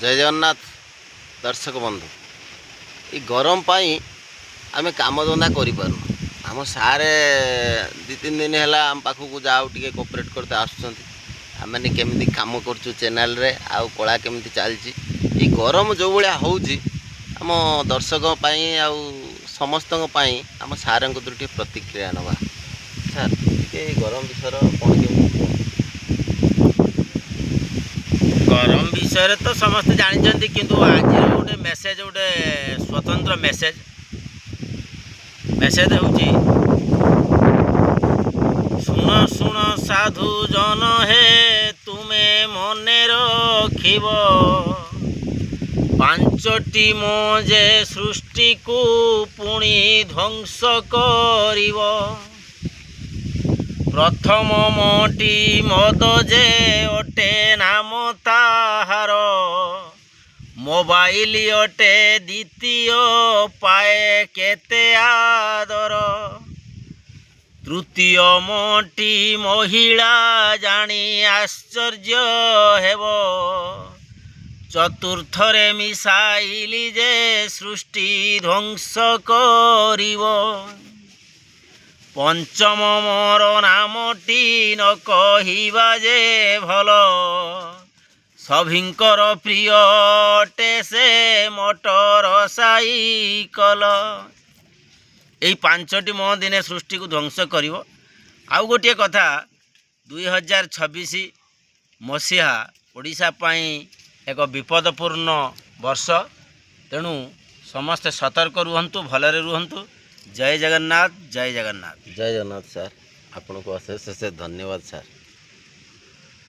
जय जगन्नाथ दर्शक बंधु ये गरम पाई आम कम धंदा करूँ आम सारे 2-3 दिन है आम पाखक जाओ टे कोऑपरेट करते आसमें केमी कम कर चैनल रे आउ कला केमी चलती ये गरम जो भाया हूँ आम दर्शक आउ समस्त आम सार टे प्रतिक्रिया नवा सर ये गरम विषय कौन केमी गरम विषय तो समस्त जानते किंतु आज गोटे मेसेज गोटे स्वतंत्र मेसेज होची सुन सुन साधु जन हे तुम्हें मने रखिब पांचटी मजे सृष्टि को पुणी ध्वंस करिब प्रथम मोटी मद जे अटे नाम ताहार मोबाइल अटे द्वितीय पाए केते आदर तृतीय मोटी महिला जानी आश्चर्य हेब चतुर्थरे मिसाइली जे सृष्टि ध्वंस करिब पंचम मोर नामटी न कहिबा जे भल सभिंकर प्रिय अटे से मोटर साइकल यही पांचटी मह दिने सृष्टि को ध्वंस करिवो। आउ गोटे कथा 2026 मसीहा ओडिशा पाई एक विपदपूर्ण वर्ष तेणु समस्ते सतर्क रुहंतु भलरे रुहंतु। जय जगन्नाथ जय जगन्नाथ जय जगन्नाथ सर आपको अशेष अशेष धन्यवाद सर।